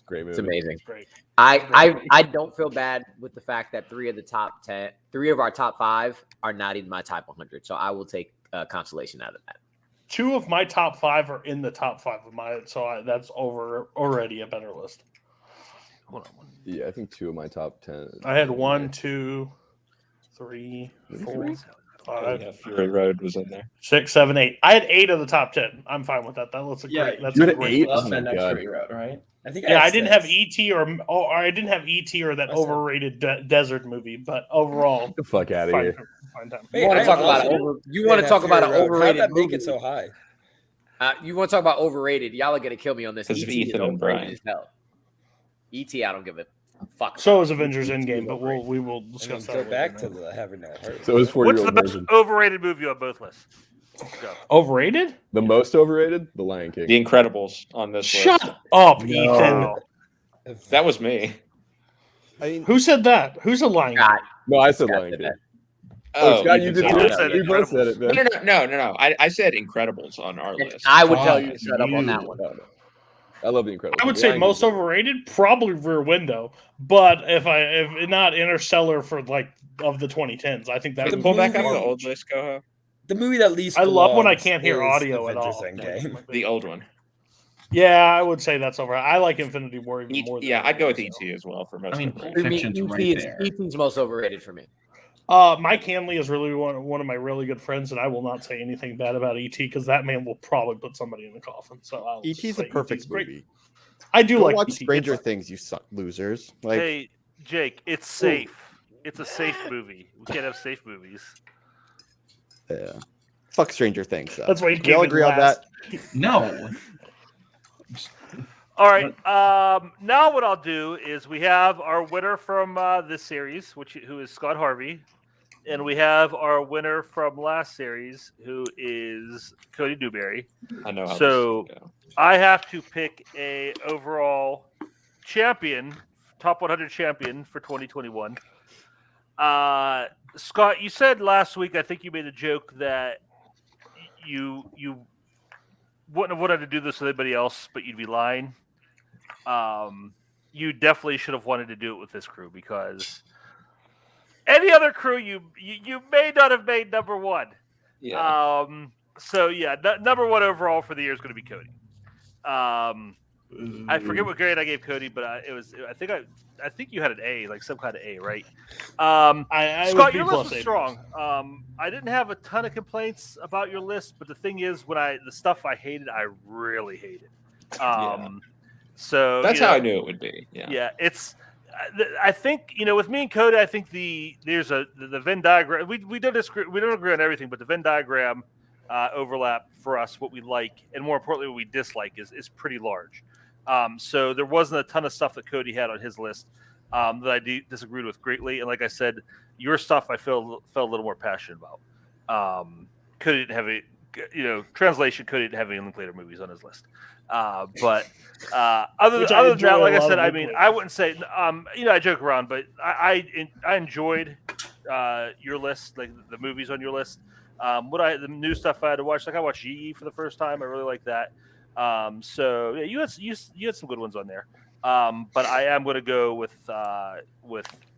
Great movie. It's amazing. It's great. I don't feel bad with the fact that 3 of our top 5 are not in my top 100. So I will take consolation out of that. 2 of my top 5 are in the top 5 of my, so that's already a better list. Hold on. Yeah, I think 2 of my top 10. I had 1, 2, 3, 4, 5. Yeah, Fury Road was in there. 6, 7, 8. I had 8 of the top 10. I'm fine with that. That looks a great. That's you a had great 8? list. Oh my God. right? I think I didn't have ET or I didn't have ET or that overrated desert movie, but overall, Get the fuck out of fine, here. fine time. You want to talk about you want to talk about an overrated How did that make movie? it so high? You want to talk about overrated? Y'all are gonna kill me on this. Because of ET is Ethan and overrated Brian. as hell. ET, I don't give a fuck. So is Avengers Endgame, but we will discuss that. Go later. back to the having no heart. So it's 4-year-old What's the best version. overrated movie on both lists? Go. Overrated? The most overrated? The Lion King. The Incredibles on this Shut list. up, No. Ethan. That was me. I mean, Who said that? Who's a lion? God. No, I said Lion King. Oh, Scott, you Ethan did said too. it. We both said it, man. No. I said Incredibles on our list. I would tell you to shut up on that one. No. I love The Incredibles. I would The say Lion most King's overrated, probably Rear Window. But if not Interstellar for like of the 2010s, I think that The would Pull be back up more- the old list, Koho. The movie that least I love when I belongs can't hear is audio at Avengers all. Endgame. The old one. Yeah, I would say that's over. I like Infinity War even more. Than Yeah, I'd go with Endgame, ET as well for most. I mean, of Pulp it. Fiction's right there. ET's most overrated for me. Mike Hanley is really one of my really good friends, and I will not say anything bad about ET because that man will probably put somebody in the coffin. So I'll ET's just a say perfect ET's great. movie. I do Go like watch ET. Stranger It's- Things, you suck losers. Like, Hey, Jake, it's safe. It's a safe movie. We can't have safe movies. yeah. Fuck Stranger Things. Though. That's why you we all came in agree on last. that. No. All right. Now what I'll do is we have our winner from this series, who is Scott Harvey, and we have our winner from last series, who is Cody Newberry. I know. How So this is gonna go. I have to pick a overall champion, top 100 champion for 2021. Scott, you said last week, I think you made a joke that you wouldn't have wanted to do this with anybody else, but you'd be lying. You definitely should have wanted to do it with this crew because any other crew you may not have made number one. Yeah. So yeah, number one overall for the year is going to be Cody. I forget what grade I gave Cody, but I think you had an A, like some kind of A, right? Scott, your list was strong. I didn't have a ton of complaints about your list, but the thing is, the stuff I hated, I really hated. So That's how I knew it would be. Yeah. Yeah, it's. I think with me and Cody, I think there's the Venn diagram. We don't disagree. We don't agree on everything, but the Venn diagram overlap for us, what we like, and more importantly, what we dislike, is pretty large. So there wasn't a ton of stuff that Cody had on his list that I disagreed with greatly. And like I said, your stuff I felt a little more passionate about. Cody didn't have translation. Cody didn't have any Linklater movies on his list. But other than that, like I said, I mean, I wouldn't say I joke around, but I enjoyed your list, like the movies on your list. The new stuff I had to watch, like I watched GE for the first time. I really like that. So yeah, you had some good ones on there. But I am going to go with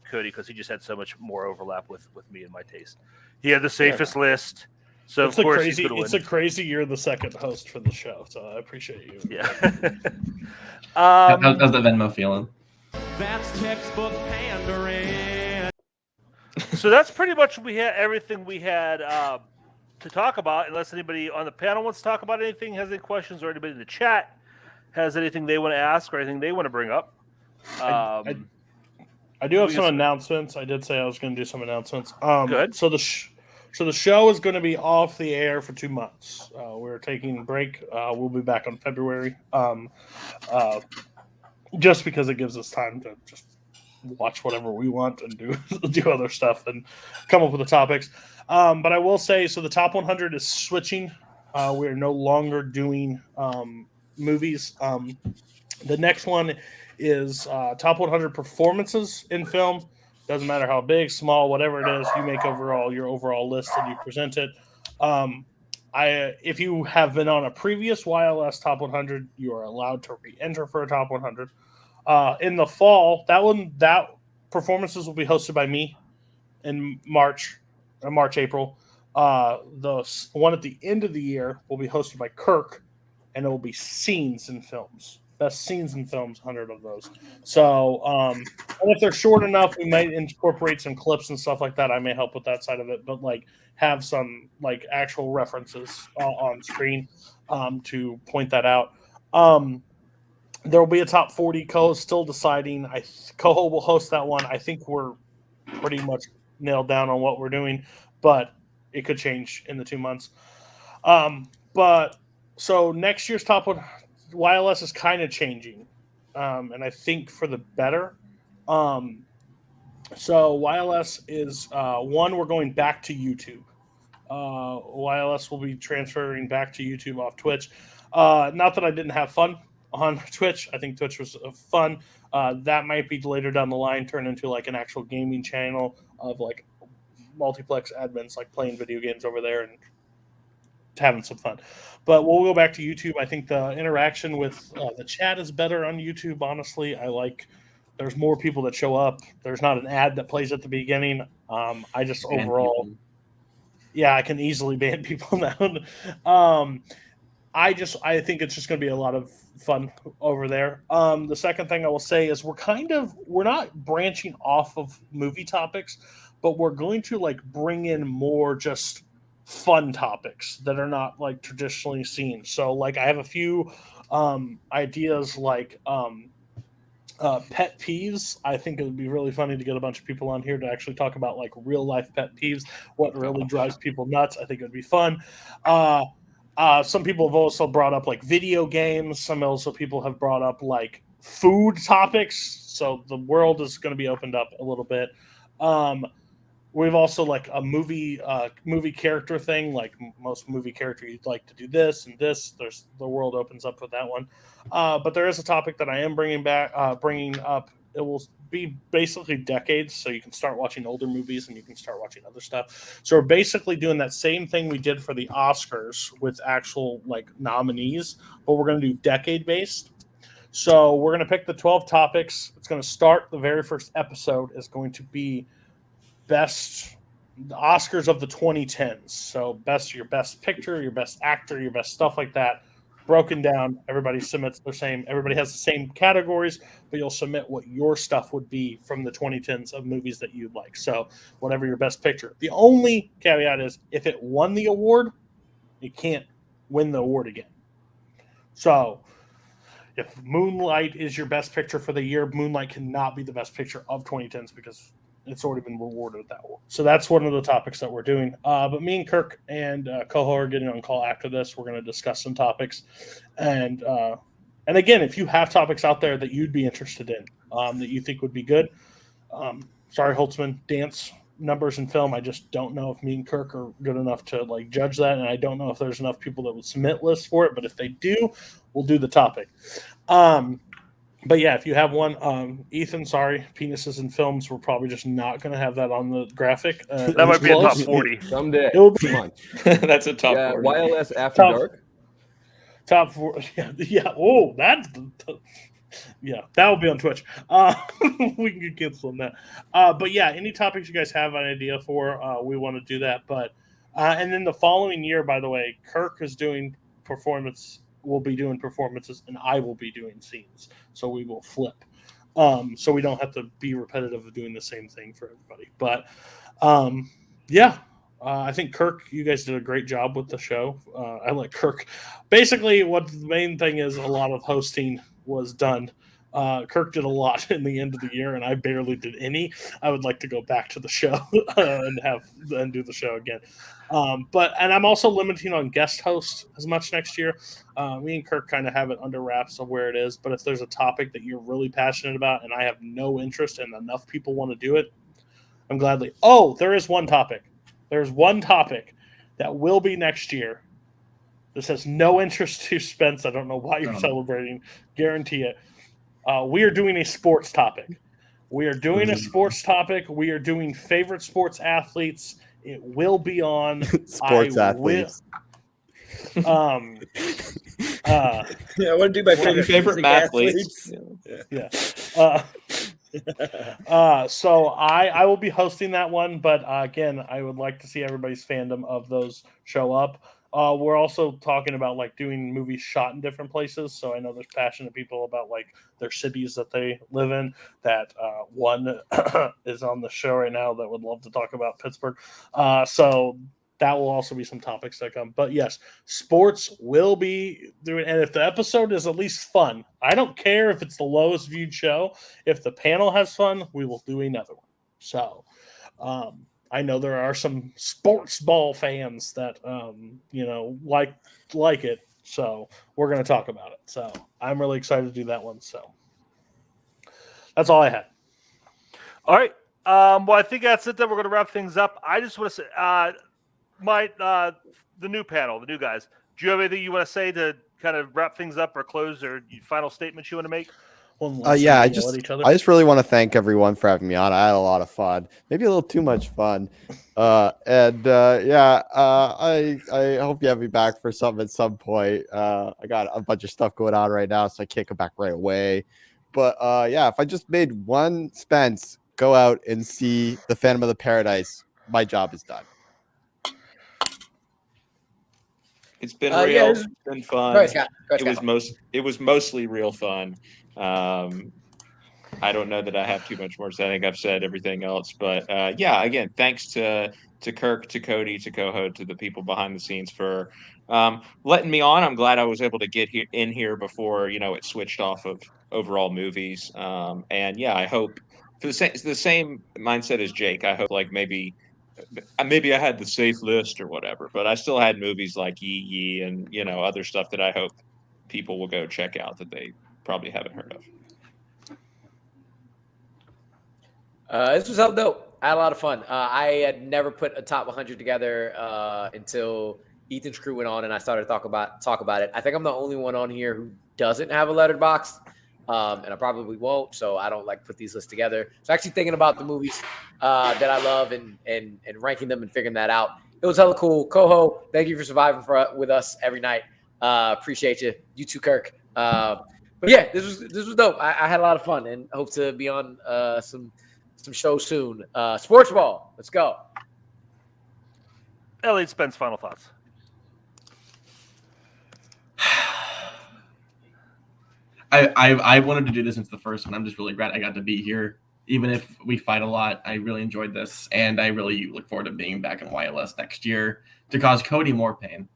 Cody because he just had so much more overlap with me and my taste. He had the safest list. So it's of course he's going to win. It's a crazy you're the second host for the show, so I appreciate you. Yeah. How's the Venmo feeling? That's textbook pandering. So that's pretty much everything we had to talk about. Unless anybody on the panel wants to talk about anything, has any questions, or anybody in the chat has anything they want to ask or anything they want to bring up. I do have some announcements. I did say I was going to do some announcements. Good. So the show is going to be off the air for 2 months. We're taking a break. We'll be back on February. Just because it gives us time to just watch whatever we want and do other stuff and come up with the topics. But I will say, so the top 100 is switching. We're no longer doing movies. The next one is top 100 performances in film. Doesn't matter how big, small, whatever it is, you make your overall list and you present it. If you have been on a previous YLS top 100, you are allowed to re-enter for a top 100. In the fall, that performances will be hosted by me in March, April. The one at the end of the year will be hosted by Kirk, and it will be scenes in films. Best scenes in films, 100 of those. So, and if they're short enough, we might incorporate some clips and stuff like that. I may help with that side of it, but like have some like actual references on screen to point that out. There will be a top 40. Koho's still deciding. Koho will host that one. I think we're pretty much nailed down on what we're doing, but it could change in the 2 months. But so next year's top one, YLS is kind of changing, and I think for the better. So YLS is one, we're going back to YouTube. YLS will be transferring back to YouTube off Twitch. Not that I didn't have fun on Twitch. I think Twitch was fun. That might be later down the line turn into like an actual gaming channel of like multiplex admins like playing video games over there and having some fun. But we'll go back to YouTube. I think the interaction with the chat is better on YouTube. Honestly, there's more people that show up. There's not an ad that plays at the beginning. I just overall, yeah, I can easily ban people now. I think it's just going to be a lot of fun over there. The second thing I will say is we're not branching off of movie topics, but we're going to like bring in more just fun topics that are not like traditionally seen. So like I have a few ideas like pet peeves. I think it would be really funny to get a bunch of people on here to actually talk about like real life pet peeves, what really drives people nuts. I think it would be fun. Some people have also brought up like video games. Some also people have brought up like food topics. So the world is going to be opened up a little bit. We've also like a movie character thing, like most movie characters, you'd like to do this and this. The world opens up with that one. But there is a topic that I am bringing up. It will be basically decades, so you can start watching older movies and you can start watching other stuff. So we're basically doing that same thing we did for the Oscars with actual like nominees, but we're going to do decade based. So we're going to pick the 12 topics. It's going to start, the very first episode is going to be the Oscars of the 2010s. So your best picture, your best actor, your best stuff like that, broken down. Everybody submits everybody has the same categories, but you'll submit what your stuff would be from the 2010s of movies that you'd like. So whatever your best picture. The only caveat is if it won the award, it can't win the award again. So if Moonlight is your best picture for the year, Moonlight cannot be the best picture of 2010s because it's already been rewarded with that award. So that's one of the topics that we're doing. But me and Kirk and Koho are getting on call after this. We're going to discuss some topics. And again, if you have topics out there that you'd be interested in, that you think would be good, sorry, Holtzman, dance numbers and film. I just don't know if me and Kirk are good enough to like judge that. And I don't know if there's enough people that would submit lists for it. But if they do, we'll do the topic. But yeah, if you have one, Ethan, sorry, penises in films, we're probably just not going to have that on the graphic. That might be a top 40. Someday. It'll be, That's a top 40. YLS After Dark? Top 4. Yeah. Oh, yeah, that will be on Twitch. We can get cancelled on that. But yeah, any topics you guys have an idea for, we want to do that. But and then the following year, by the way, Kirk is doing will be doing performances and I will be doing scenes. So we will flip. So we don't have to be repetitive of doing the same thing for everybody. But I think Kirk, you guys did a great job with the show. I like Kirk. Basically, what the main thing is, a lot of hosting was done. Kirk did a lot in the end of the year, and I barely did any. I would like to go back to the show and do the show again. But I'm also limiting on guest hosts as much next year. Me and Kirk kind of have it under wraps of where it is. But if there's a topic that you're really passionate about and I have no interest and enough people want to do it, I'm gladly. Oh, there is one topic. There's one topic that will be next year. This has no interest to Spence. I don't know why you're celebrating. Guarantee it. We are doing a sports topic. We are doing a sports topic. We are doing favorite sports athletes. It will be on sports athletes. I want to do my favorite athletes. Yeah. So I will be hosting that one, but again, I would like to see everybody's fandom of those show up. We're also talking about like doing movies shot in different places. So I know there's passionate people about like their cities that they live in. That one is on the show right now that would love to talk about Pittsburgh. So that will also be some topics that come. But yes, sports will be doing, and if the episode is at least fun, I don't care if it's the lowest viewed show. If the panel has fun, we will do another one. So I know there are some sports ball fans that like it. So we're going to talk about it. So I'm really excited to do that one. So that's all I had. All right. Well, I think that's it. Then we're going to wrap things up. I just want to say, the new panel, the new guys. Do you have anything you want to say to kind of wrap things up or close, or final statements you want to make? Yeah, I just really want to thank everyone for having me on. I had a lot of fun, maybe a little too much fun, I hope you have me back for something at some point. I got a bunch of stuff going on right now, so I can't come back right away. But if I just made one Spence go out and see the Phantom of the Paradise, my job is done. It's been real. It's been fun. Go ahead, Scott. It was mostly real fun. I don't know that I have too much more to say. I think I've said everything else. But again, thanks to Kirk, to Cody, to Koho, to the people behind the scenes for letting me on. I'm glad I was able to get in here before it switched off of overall movies. I hope for the same mindset as Jake. I hope like maybe I had the safe list or whatever, but I still had movies like Yee and other stuff that I hope people will go check out that they probably haven't heard of. This was hell dope. I had a lot of fun. I had never put a top 100 together until Ethan's crew went on and I started to talk about it. I think I'm the only one on here who doesn't have a letterbox. And I probably won't, so I don't put these lists together. So actually thinking about the movies that I love and ranking them and figuring that out. It was hella cool. Koho, thank you for surviving with us every night. Appreciate you. You too, Kirk. But yeah, this was dope. I had a lot of fun and hope to be on some shows soon. Sports ball, let's go. Elliot, Spence, final thoughts. I wanted to do this since the first one. I'm just really glad I got to be here. Even if we fight a lot, I really enjoyed this, and I really look forward to being back in YLS next year to cause Cody more pain.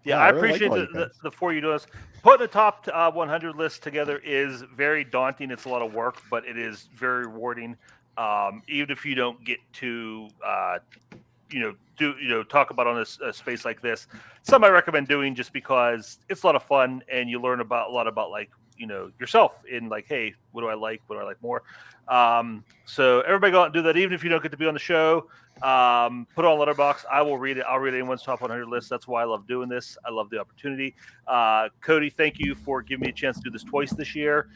Yeah, I appreciate the four you do this. Putting a top 100 list together is very daunting. It's a lot of work, but it is very rewarding. Even if you don't get to talk about on a space like this, some I recommend doing just because it's a lot of fun and you learn a lot about yourself in hey, what do I like more. So everybody go out and do that, even if you don't get to be on the show. Put it on Letterboxd. I will read it. I'll read anyone's top 100 list. That's why I love doing this. I love the opportunity. Cody, thank you for giving me a chance to do this twice this year,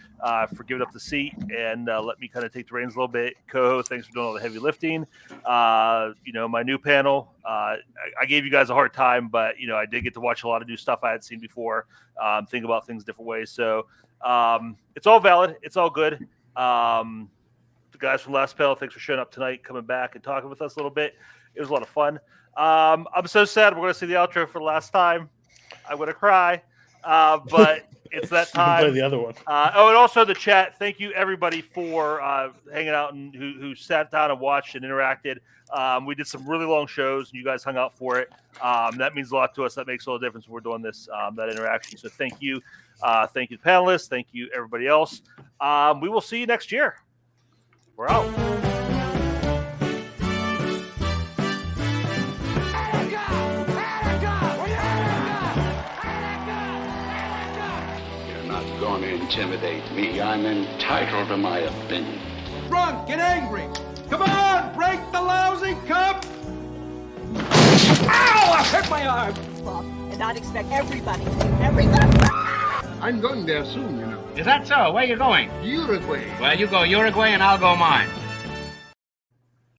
for giving up the seat and let me kind of take the reins a little bit. Koho, thanks for doing all the heavy lifting. My new panel, I gave you guys a hard time, but I did get to watch a lot of new stuff I had seen before, think about things different ways. So it's all valid. It's all good. The guys from last panel, thanks for showing up tonight, coming back and talking with us a little bit. It was a lot of fun. I'm so sad we're going to see the outro for the last time. I'm going to cry, but it's that time. Play the other one. And also the chat. Thank you everybody for hanging out and who sat down and watched and interacted. We did some really long shows, and you guys hung out for it. That means a lot to us. That makes all the difference when we're doing this, that interaction. So thank you. Thank you, the panelists. Thank you, everybody else. We will see you next year. We're out. You're not going to intimidate me. I'm entitled to my opinion. Drunk and angry. Come on, break the lousy cup. Ow! I hit my arm. And I'd expect everybody to do everything. I'm going there soon, Is that so? Where are you going? Uruguay. Well, you go Uruguay and I'll go mine.